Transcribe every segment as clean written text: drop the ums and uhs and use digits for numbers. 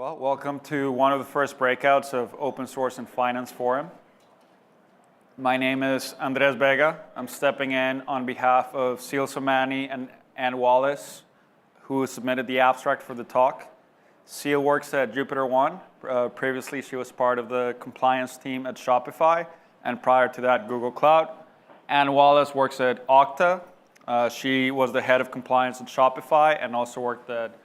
Well, welcome to one of the first breakouts of Open Source and Finance Forum. My name is Andres Vega. I'm stepping in on behalf of Zeal Somani and Ann Wallace, who submitted the abstract for the talk. Zeal works at JupiterOne. Previously, she was part of the compliance team at Shopify, and prior to that, Google Cloud. Ann Wallace works at Okta. She was the head of compliance at Shopify and also worked at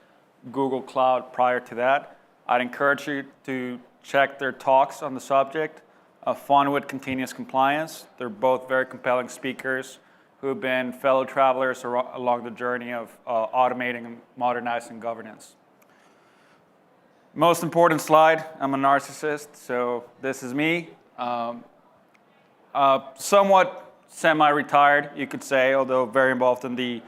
Google Cloud prior to that. I'd encourage you to check their talks on the subject of fun with continuous compliance. They're both very compelling speakers who have been fellow travelers along the journey of automating and modernizing governance. Most important slide, I'm a narcissist, so this is me. Somewhat semi-retired, you could say, although very involved in the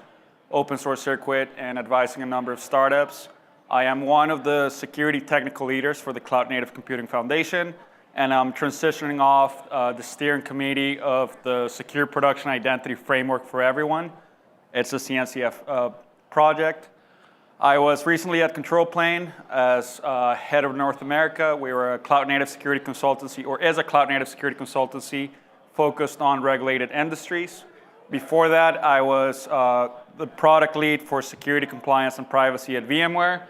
open source circuit and advising a number of startups. I am one of the security technical leaders for the Cloud Native Computing Foundation, and I'm transitioning off the steering committee of the Secure Production Identity Framework for Everyone. It's a CNCF project. I was recently at Control Plane as head of North America. We were a Cloud Native security consultancy, or is a Cloud Native security consultancy focused on regulated industries. Before that, I was the product lead for security, compliance, and privacy at VMware.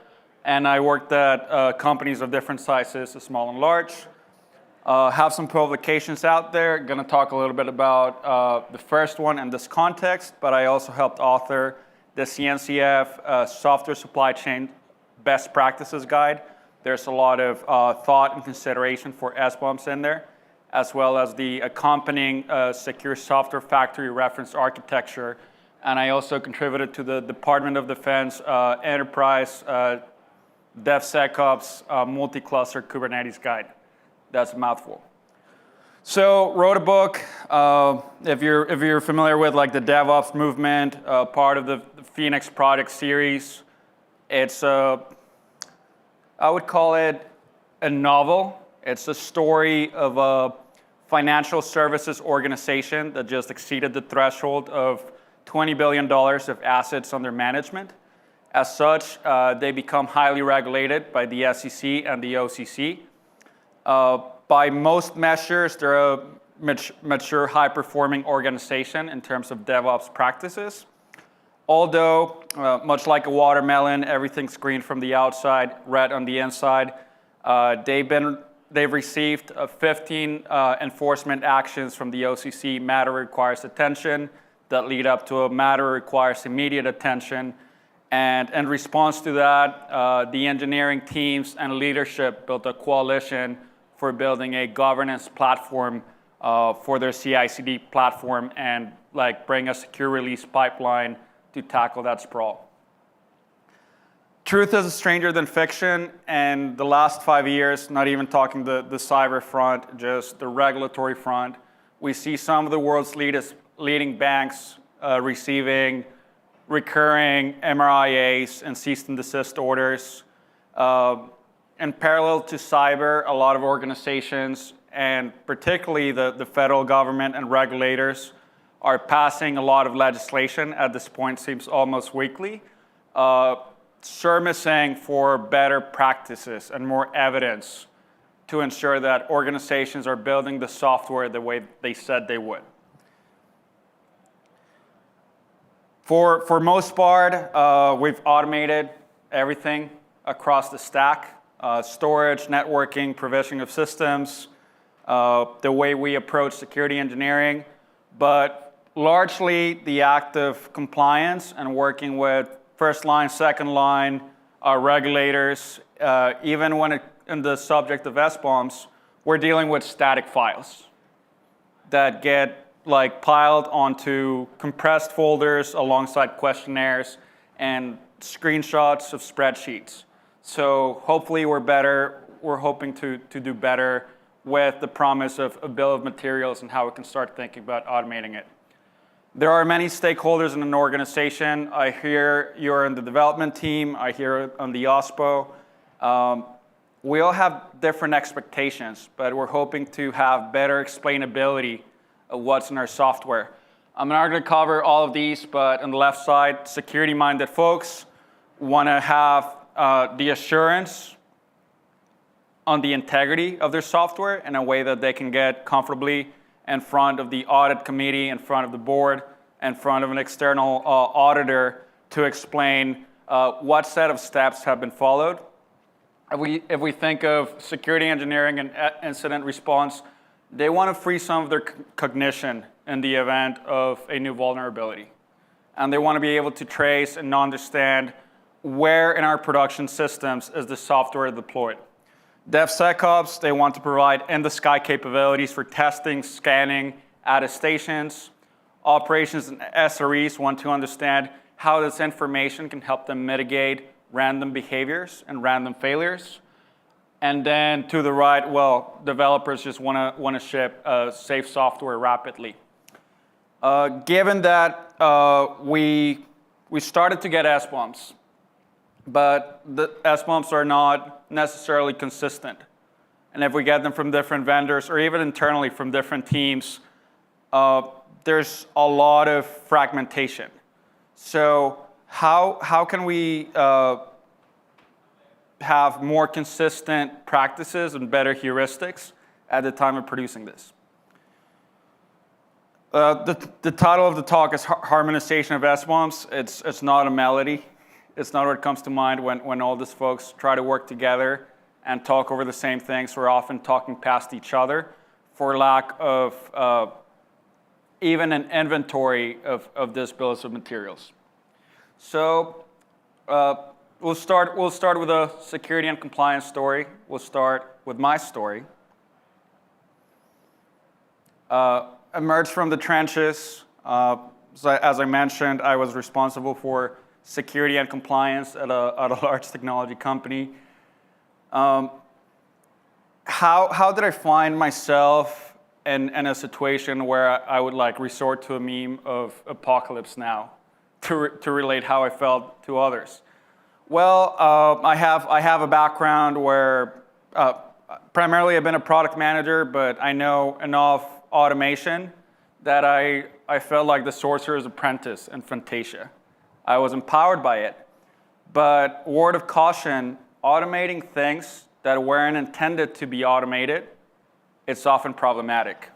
And I worked at companies of different sizes, small and large. Have some publications out there. Going to talk a little bit about the first one in this context, but I also helped author the CNCF Software Supply Chain Best Practices Guide. There's a lot of thought and consideration for SBOMs in there, as well as the accompanying Secure Software Factory Reference Architecture. And I also contributed to the Department of Defense Enterprise DevSecOps Multi-Cluster Kubernetes Guide. That's a mouthful. So wrote a book. If you're familiar with like the DevOps movement, part of the Phoenix Project series, it's I would call it a novel. It's a story of a financial services organization that just exceeded the threshold of $20 billion of assets under management. As such, they become highly regulated by the SEC and the OCC. By most measures, they're a mature, high-performing organization in terms of DevOps practices. Although, much like a watermelon, everything's green from the outside, red on the inside, they've received 15 enforcement actions from the OCC. Matter requires attention that lead up to a matter requires immediate attention. And in response to that, the engineering teams and leadership built a coalition for building a governance platform for their CI/CD platform and bring a secure release pipeline to tackle that sprawl. Truth is stranger than fiction, and the last 5 years, not even talking the cyber front, just the regulatory front, we see some of the world's leading banks receiving recurring MRIAs and cease and desist orders. In parallel to cyber, a lot of organizations, and particularly the federal government and regulators, are passing a lot of legislation. At this point, seems almost weekly, surfacing for better practices and more evidence to ensure that organizations are building the software the way they said they would. For most part, we've automated everything across the stack, storage, networking, provisioning of systems, the way we approach security engineering, but largely the act of compliance and working with first line, second line, regulators, even when in the subject of SBOMs, we're dealing with static files that get piled onto compressed folders alongside questionnaires and screenshots of spreadsheets. So hopefully we're hoping to do better with the promise of a bill of materials and how we can start thinking about automating it. There are many stakeholders in an organization. I hear you're in the development team. I hear on the OSPO. We all have different expectations, but we're hoping to have better explainability of what's in our software. I'm not going to cover all of these, but on the left side, security-minded folks want to have the assurance on the integrity of their software in a way that they can get comfortably in front of the audit committee, in front of the board, in front of an external auditor to explain what set of steps have been followed. If we think of security engineering and incident response, they want to free some of their cognition in the event of a new vulnerability. And they want to be able to trace and understand where in our production systems is the software deployed. DevSecOps, they want to provide in-the-sky capabilities for testing, scanning, attestations. Operations and SREs want to understand how this information can help them mitigate random behaviors and random failures. And then to the right, well, developers just want to ship safe software rapidly. Given that we started to get SBOMs, but the SBOMs are not necessarily consistent. And if we get them from different vendors or even internally from different teams, there's a lot of fragmentation. So how can we have more consistent practices and better heuristics at the time of producing this? The title of the talk is Harmonization of SBOMs. It's not a melody. It's not what comes to mind when all these folks try to work together and talk over the same things. We're often talking past each other for lack of even an inventory of these bills of materials. So we'll start with a security and compliance story. We'll start with my story. Emerged from the trenches. So as I mentioned, I was responsible for security and compliance at a large technology company. How did I find myself in a situation where I would like resort to a meme of apocalypse now to relate how I felt to others? Well, I have a background where primarily I've been a product manager, but I know enough automation that I felt like the sorcerer's apprentice in Fantasia. I was empowered by it. But word of caution, automating things that weren't intended to be automated, it's often problematic.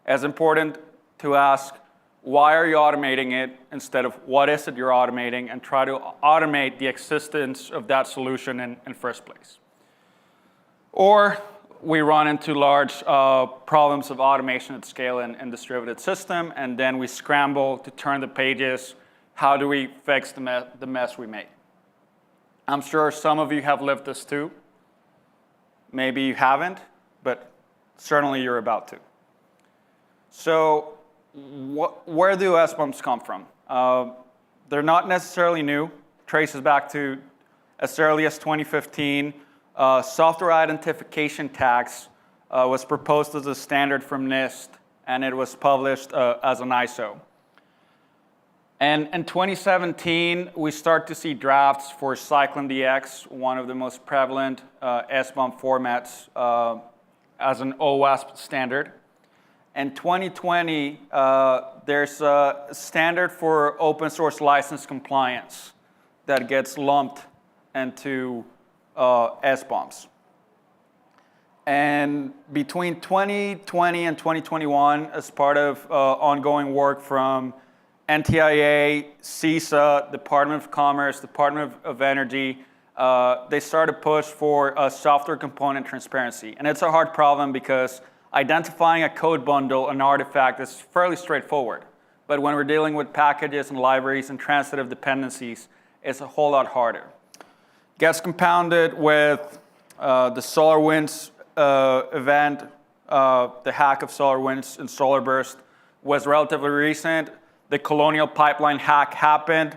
It's important to ask, why are you automating it instead of what is it you're automating, and try to automate the existence of that solution in first place. Or we run into large problems of automation at scale in distributed system, and then we scramble to turn the pages. How do we fix the mess we made? I'm sure some of you have lived this too. Maybe you haven't, but certainly you're about to. So where do SBOMs come from? They're not necessarily new. Traces back to as early as 2015. Software identification tags was proposed as a standard from NIST, and it was published as an ISO. And in 2017, we start to see drafts for Cyclone DX, one of the most prevalent SBOM formats, as an OWASP standard. In 2020, there's a standard for open source license compliance that gets lumped into SBOMs. And between 2020 and 2021, as part of ongoing work from NTIA, CISA, Department of Commerce, Department of Energy, they started a push for software component transparency. And it's a hard problem because identifying a code bundle, an artifact, is fairly straightforward. But when we're dealing with packages and libraries and transitive dependencies, it's a whole lot harder. Gets compounded with the SolarWinds event. The hack of SolarWinds and SolarBurst was relatively recent. The Colonial Pipeline hack happened.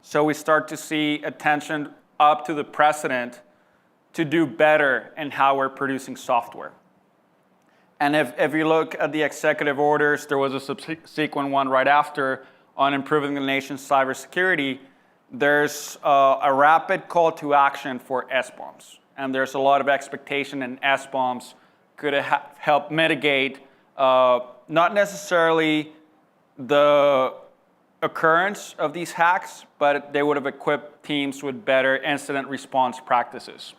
So we start to see attention up to the precedent to do better in how we're producing software. And if you look at the executive orders, there was a subsequent one right after on improving the nation's cybersecurity. There's a rapid call to action for SBOMs. And there's a lot of expectation in SBOMs could help mitigate not necessarily the occurrence of these hacks, but they would have equipped teams with better incident response practices.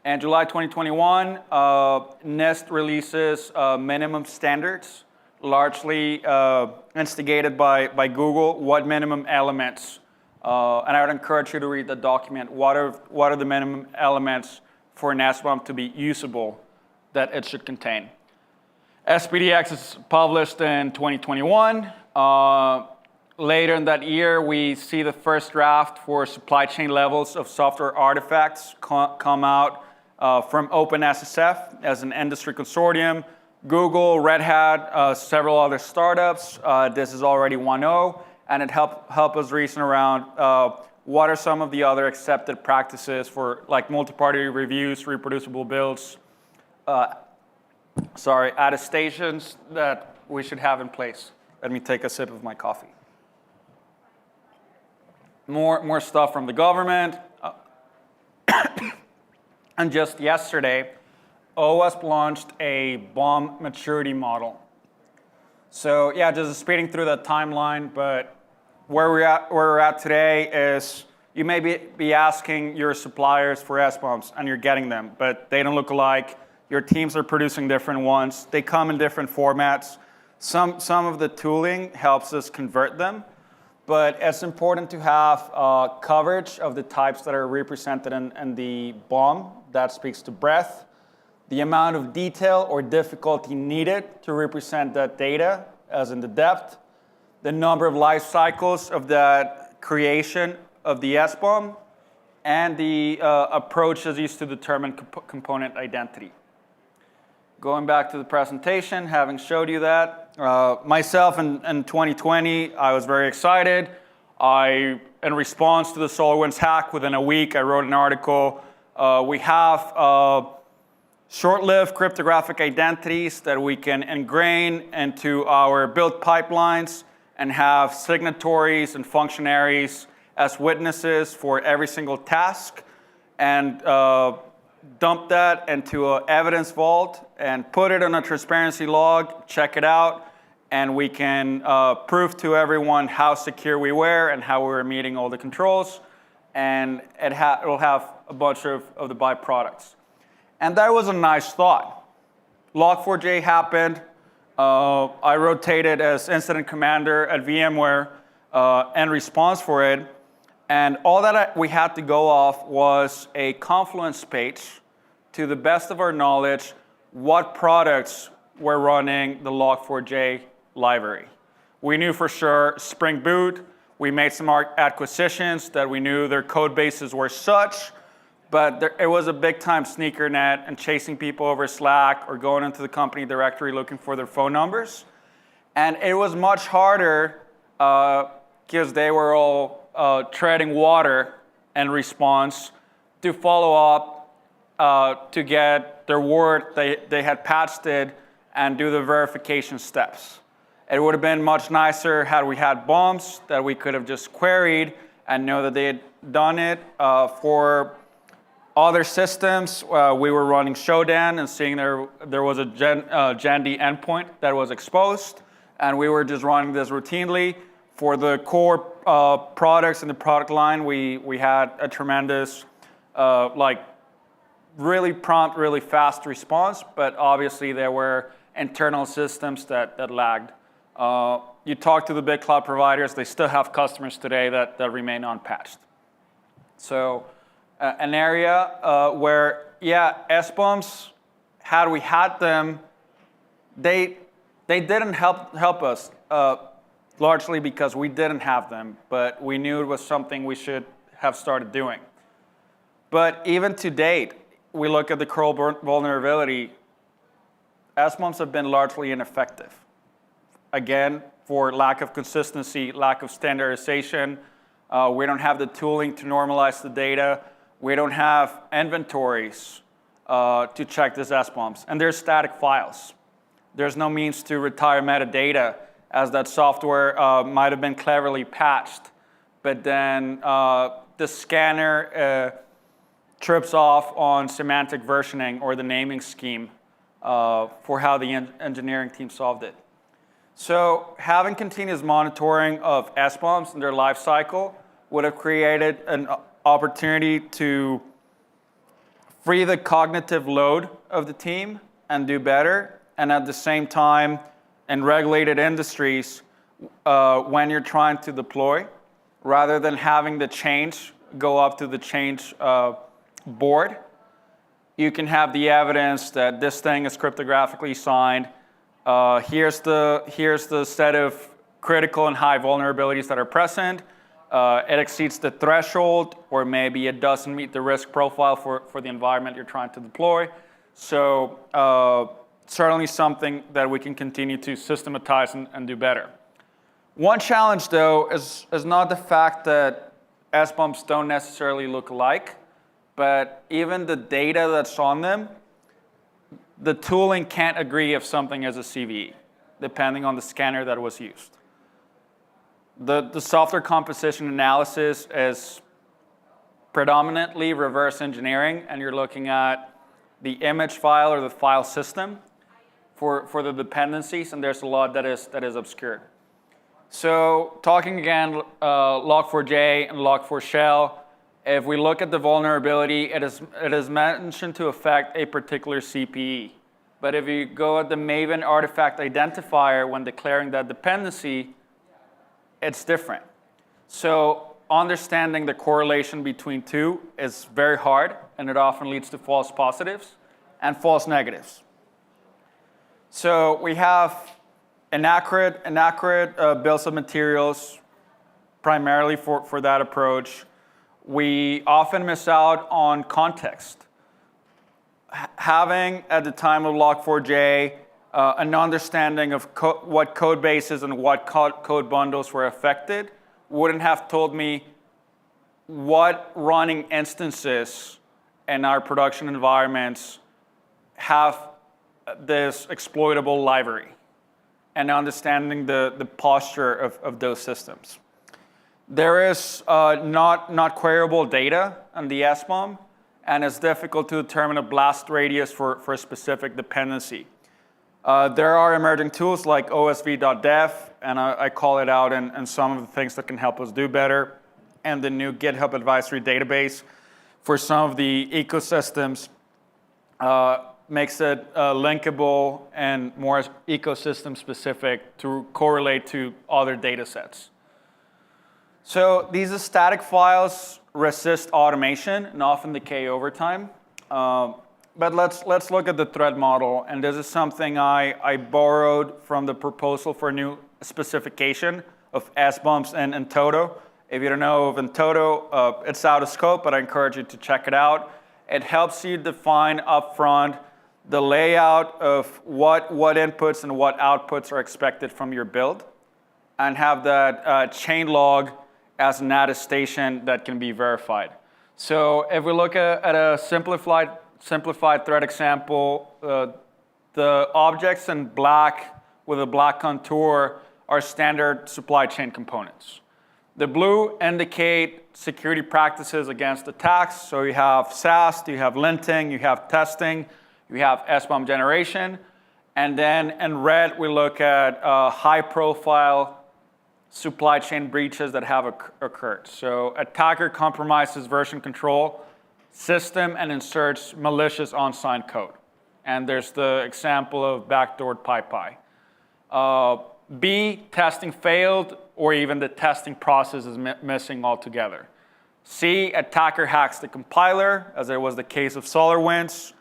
In July 2021, NIST releases minimum standards, largely instigated by Google. What minimum elements? And I would encourage you to read the document. What are the minimum elements for an SBOM to be usable that it should contain? SPDX is published in 2021. Later in that year, we see the first draft for supply chain levels of software artifacts come out from OpenSSF as an industry consortium. Google, Red Hat, several other startups. This is already 1.0, and it help us reason around what are some of the other accepted practices for like multi-party reviews, reproducible builds, attestations that we should have in place. Let me take a sip of my coffee. More stuff from the government. And just yesterday, OWASP launched a BOM maturity model. So yeah, just speeding through that timeline, but where we're at today is you may be asking your suppliers for SBOMs and you're getting them, but they don't look alike. Your teams are producing different ones. They come in different formats. Some of the tooling helps us convert them, but it's important to have coverage of the types that are represented in the BOM. That speaks to breadth, the amount of detail or difficulty needed to represent that data, as in the depth, the number of life cycles of that creation of the SBOM, and the approaches used to determine component identity. Going back to the presentation, having showed you that, myself in 2020, I was very excited. In response to the SolarWinds hack, within a week, I wrote an article. We have short-lived cryptographic identities that we can ingrain into our build pipelines and have signatories and functionaries as witnesses for every single task, and dump that into an evidence vault and put it on a transparency log, check it out, and we can prove to everyone how secure we were and how we were meeting all the controls, and it will have a bunch of the byproducts. And that was a nice thought. Log4j happened. I rotated as incident commander at VMware in response for it. And all that we had to go off was a Confluence page, to the best of our knowledge, what products were running the Log4j library. We knew for sure Spring Boot. We made some acquisitions that we knew their code bases were such, but it was a big-time sneaker net and chasing people over Slack or going into the company directory looking for their phone numbers. And it was much harder because they were all treading water in response to follow up to get their word they had patched it and do the verification steps. It would have been much nicer had we had BOMs that we could have just queried and know that they had done it. For other systems, we were running Shodan and seeing there was a JAND endpoint that was exposed, and we were just running this routinely. For the core products in the product line, we had a tremendous, really prompt, really fast response, but obviously there were internal systems that lagged. You talk to the big cloud providers, they still have customers today that remain unpatched. So an area where, yeah, SBOMs, had we had them, they didn't help us, largely because we didn't have them, but we knew it was something we should have started doing. But even to date, we look at the curl vulnerability, SBOMs have been largely ineffective. Again, for lack of consistency, lack of standardization, we don't have the tooling to normalize the data. We don't have inventories to check these SBOMs. And they're static files. There's no means to retire metadata, as that software might have been cleverly patched, but then the scanner trips off on semantic versioning or the naming scheme for how the engineering team solved it. So having continuous monitoring of SBOMs and their life cycle would have created an opportunity to free the cognitive load of the team and do better. And at the same time, in regulated industries, when you're trying to deploy, rather than having the change go up to the change board, you can have the evidence that this thing is cryptographically signed. Here's the set of critical and high vulnerabilities that are present. It exceeds the threshold, or maybe it doesn't meet the risk profile for the environment you're trying to deploy. So certainly something that we can continue to systematize and do better. One challenge, though, is not the fact that SBOMs don't necessarily look alike, but even the data that's on them, the tooling can't agree if something is a CVE, depending on the scanner that was used. The software composition analysis is predominantly reverse engineering, and you're looking at the image file or the file system for the dependencies, and there's a lot that is obscured. So talking again, log4j and log4shell, if we look at the vulnerability, it is mentioned to affect a particular CPE. But if you go at the Maven artifact identifier when declaring that dependency, it's different. So understanding the correlation between two is very hard, and it often leads to false positives and false negatives. So we have inaccurate bills of materials, primarily for that approach. We often miss out on context. Having, at the time of log4j, an understanding of what code bases and what code bundles were affected wouldn't have told me what running instances in our production environments have this exploitable library, and understanding the posture of those systems. There is not queryable data on the SBOM, and it's difficult to determine a blast radius for a specific dependency. There are emerging tools like osv.dev, and I call it out in some of the things that can help us do better, and the new GitHub advisory database for some of the ecosystems makes it linkable and more ecosystem specific to correlate to other data sets. So these static files resist automation and often decay over time. But let's look at the thread model, and this is something I borrowed from the proposal for a new specification of SBOMs in Entoto. If you don't know of Entoto, it's out of scope, but I encourage you to check it out. It helps you define upfront the layout of what inputs and what outputs are expected from your build, and have that chain log as an attestation that can be verified. So if we look at a simplified thread example, the objects in black with a black contour are standard supply chain components. The blue indicate security practices against attacks. So you have SAST, you have linting, you have testing, you have SBOM generation. And then in red, we look at high-profile supply chain breaches that have occurred. So attacker compromises version control system and inserts malicious unsigned code. And there's the example of backdoored PyPy. B, testing failed, or even the testing process is missing altogether. C, attacker hacks the compiler, as it was the case of SolarWinds.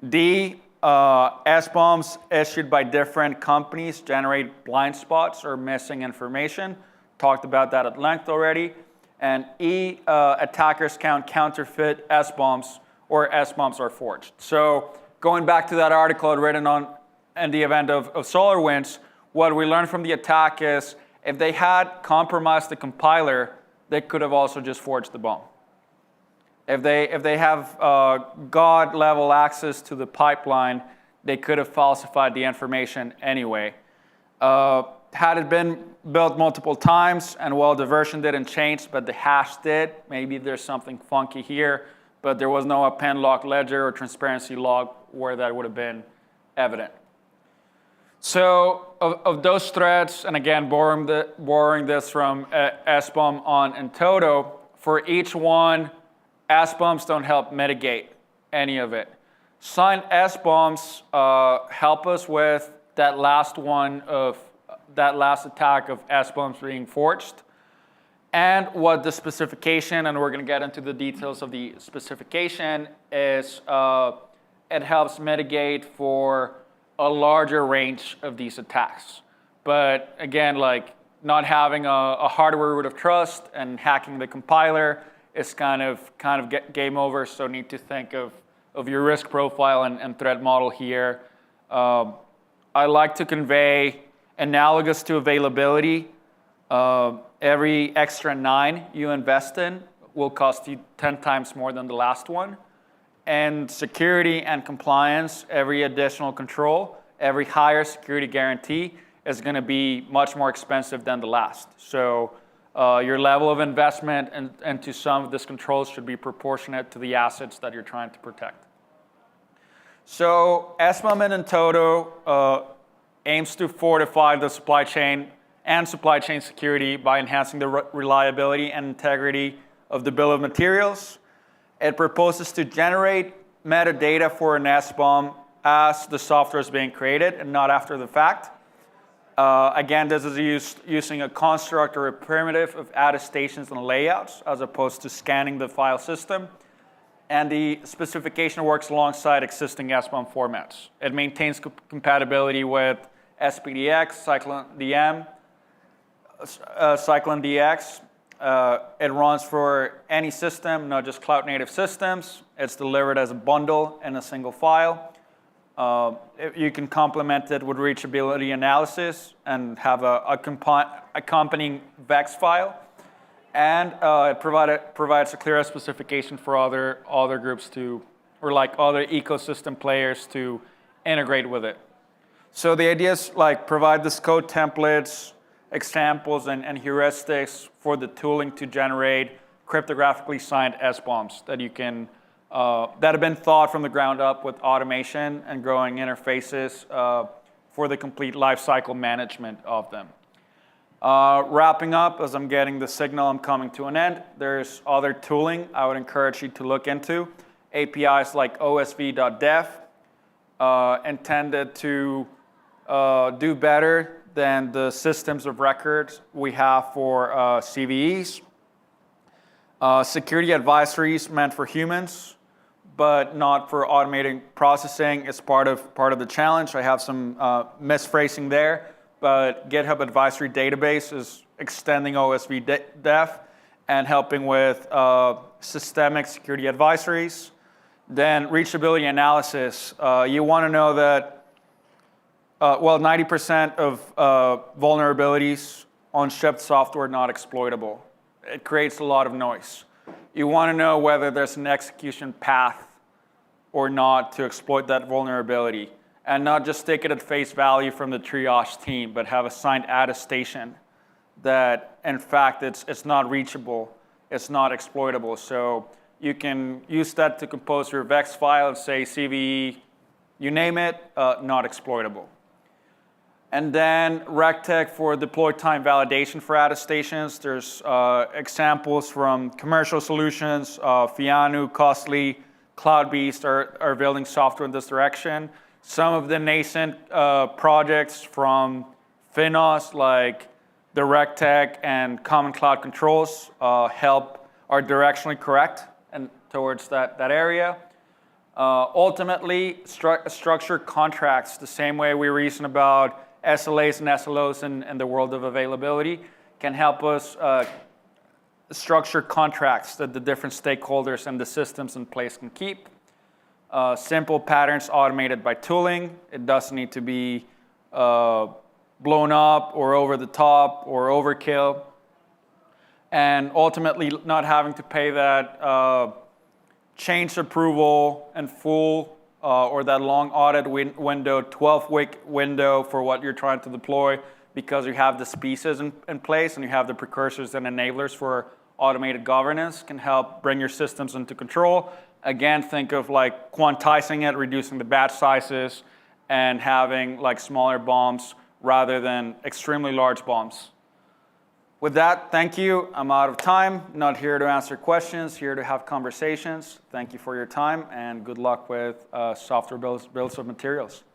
D, SBOMs issued by different companies generate blind spots or missing information. Talked about that at length already. And E, attackers count counterfeit SBOMs, or SBOMs are forged. So going back to that article I'd written on in the event of SolarWinds, what we learned from the attack is if they had compromised the compiler, they could have also just forged the bomb. If they have God-level access to the pipeline, they could have falsified the information anyway. Had it been built multiple times, and well, the version didn't change, but the hash did, maybe there's something funky here, but there was no append lock ledger or transparency log where that would have been evident. So of those threads, and again, borrowing this from SBOM on Entoto, for each one, SBOMs don't help mitigate any of it. Signed SBOMs help us with that last attack of SBOMs being forged. And what the specification, and we're going to get into the details of the specification, is it helps mitigate for a larger range of these attacks. But again, like not having a hardware root of trust and hacking the compiler is kind of game over. So need to think of your risk profile and threat model here. I like to convey analogous to availability. Every extra 9 you invest in will cost you 10 times more than the last one. And security and compliance, every additional control, every higher security guarantee is going to be much more expensive than the last. So your level of investment into some of these controls should be proportionate to the assets that you're trying to protect. So SBOM in toto aims to fortify the supply chain and supply chain security by enhancing the reliability and integrity of the bill of materials. It proposes to generate metadata for an SBOM as the software is being created and not after the fact. Again, this is using a construct or a primitive of attestations and layouts as opposed to scanning the file system. And the specification works alongside existing SBOM formats. It maintains compatibility with SPDX, CycloneDM, CycloneDX. It runs for any system, not just cloud-native systems. It's delivered as a bundle in a single file. You can complement it with reachability analysis and have a accompanying VEX file. And it provides a clearer specification for other groups to, or like other ecosystem players to integrate with it. So the idea is like provide this code templates, examples, and heuristics for the tooling to generate cryptographically signed SBOMs that you can that have been thought from the ground up with automation and growing interfaces for the complete lifecycle management of them. Wrapping up, as I'm getting the signal, I'm coming to an end. There's other tooling I would encourage you to look into. APIs like osv.dev intended to do better than the systems of records we have for CVEs. Security advisories meant for humans, but not for automating processing is part of the challenge. I have some misphrasing there, but GitHub Advisory Database is extending OSV-Dev and helping with systemic security advisories. Then reachability analysis. You want to know that 90% of vulnerabilities on shipped software are not exploitable. It creates a lot of noise. You want to know whether there's an execution path or not to exploit that vulnerability, and not just take it at face value from the triage team, but have a signed attestation that, in fact, it's not reachable, it's not exploitable. So you can use that to compose your VEX file and say CVE, you name it, not exploitable. And then RegTech for deploy time validation for attestations. There's examples from commercial solutions. Fianu, Costly, CloudBeast are building software in this direction. Some of the nascent projects from Finos, like the RegTech and Common Cloud Controls, are directionally correct and towards that area. Ultimately, structured contracts, the same way we reason about SLAs and SLOs in the world of availability, can help us structure contracts that the different stakeholders and the systems in place can keep. Simple patterns automated by tooling. It doesn't need to be blown up or over the top or overkill. And ultimately not having to pay that change approval in full or that long audit window, 12-week window for what you're trying to deploy, because you have the pieces in place and you have the precursors and enablers for automated governance, can help bring your systems into control. Again, think of like quantizing it, reducing the batch sizes, and having like smaller bombs rather than extremely large bombs. With that, thank you. I'm out of time. Not here to answer questions, here to have conversations. Thank you for your time, and good luck with software bills of materials.